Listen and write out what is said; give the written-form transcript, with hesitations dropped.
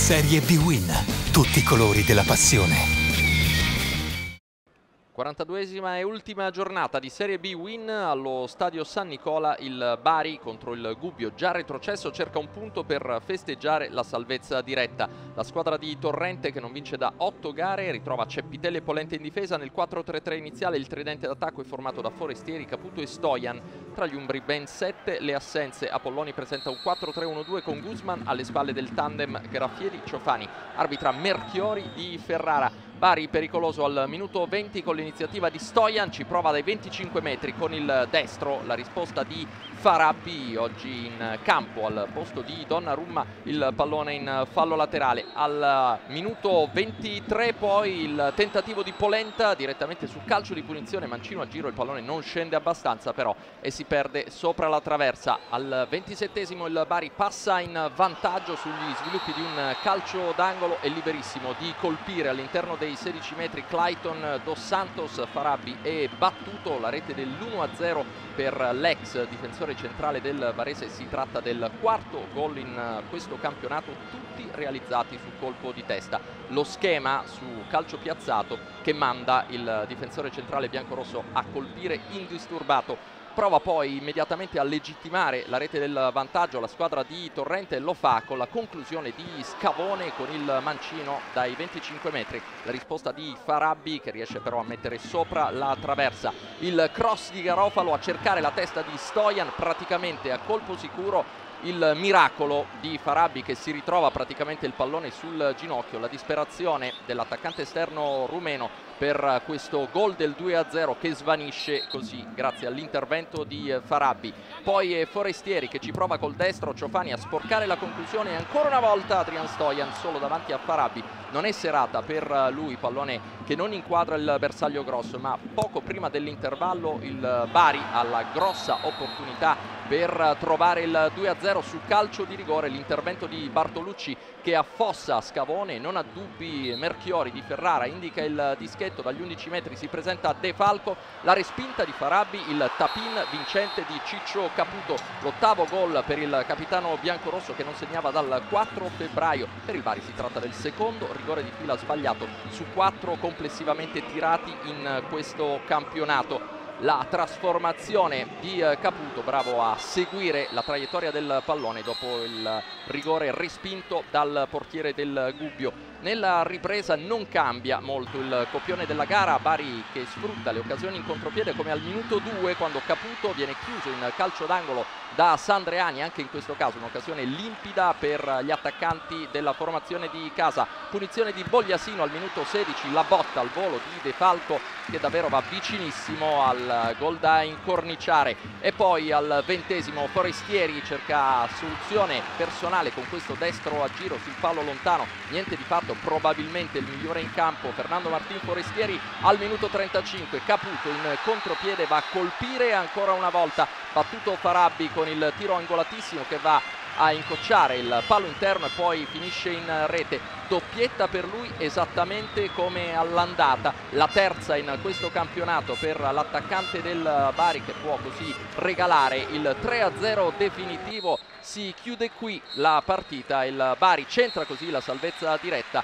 Serie B-Win. Tutti i colori della passione. 42esima e ultima giornata di Serie B-Win allo stadio San Nicola. Il Bari contro il Gubbio, già retrocesso, cerca un punto per festeggiare la salvezza diretta. La squadra di Torrente, che non vince da 8 gare, ritrova Ceppitelli e Polente in difesa. Nel 4-3-3 iniziale il tridente d'attacco è formato da Forestieri, Caputo e Stojan. Tra gli umbri ben 7 le assenze. Apolloni presenta un 4-3-1-2 con Guzman alle spalle del tandem Graffieri-Ciofani. Arbitra Merchiori di Ferrara. Bari pericoloso al minuto 20 con l'iniziativa di Stojan, ci prova dai 25 metri con il destro, la risposta di Farabbi, oggi in campo al posto di Donnarumma, il pallone in fallo laterale. Al minuto 23 poi il tentativo di Polenta direttamente sul calcio di punizione, mancino a giro, il pallone non scende abbastanza però e si perde sopra la traversa. Al 27esimo il Bari passa in vantaggio sugli sviluppi di un calcio d'angolo, è liberissimo di colpire all'interno dei 16 metri Clayton Dos Santos. Farabbi è battuto, la rete dell'1-0 per l'ex difensore centrale del Varese. Si tratta del quarto gol in questo campionato, tutti realizzati su colpo di testa. Lo schema su calcio piazzato che manda il difensore centrale biancorosso a colpire indisturbato. Prova poi immediatamente a legittimare la rete del vantaggio la squadra di Torrente e lo fa con la conclusione di Scavone con il mancino dai 25 metri. La risposta di Farabbi che riesce però a mettere sopra la traversa. Il cross di Garofalo a cercare la testa di Stojan praticamente a colpo sicuro. Il miracolo di Farabbi che si ritrova praticamente il pallone sul ginocchio, la disperazione dell'attaccante esterno rumeno per questo gol del 2-0 che svanisce così grazie all'intervento di Farabbi. Poi è Forestieri che ci prova col destro, Ciofani a sporcare la conclusione e ancora una volta Adrian Stojan solo davanti a Farabbi. Non è serata per lui, pallone che non inquadra il bersaglio grosso, ma poco prima dell'intervallo il Bari ha la grossa opportunità per trovare il 2-0 su calcio di rigore. L'intervento di Bartolucci che affossa Scavone, non ha dubbi Merchiori di Ferrara, indica il dischetto dagli 11 metri, si presenta De Falco, la respinta di Farabbi, il tapin vincente di Ciccio Caputo, l'ottavo gol per il capitano biancorosso che non segnava dal 4 febbraio. Per il Bari si tratta del secondo rigore di fila sbagliato su 4 complessivamente tirati in questo campionato. La trasformazione di Caputo, bravo a seguire la traiettoria del pallone dopo il rigore respinto dal portiere del Gubbio. Nella ripresa non cambia molto il copione della gara, Bari che sfrutta le occasioni in contropiede come al minuto 2 quando Caputo viene chiuso in calcio d'angolo da Sandreani, anche in questo caso un'occasione limpida per gli attaccanti della formazione di casa. Punizione di Bogliasino al minuto 16, la botta al volo di De Falco che davvero va vicinissimo al gol da incorniciare. E poi al 20esimo Forestieri cerca soluzione personale con questo destro a giro sul palo lontano, niente di fatto, probabilmente il migliore in campo Fernando Martin Forestieri. Al minuto 35 Caputo in contropiede va a colpire ancora una volta, battuto Farabbi con il tiro angolatissimo che va a incocciare il palo interno e poi finisce in rete. Doppietta per lui esattamente come all'andata, la terza in questo campionato per l'attaccante del Bari che può così regalare il 3-0 definitivo. Si chiude qui la partita, il Bari centra così la salvezza diretta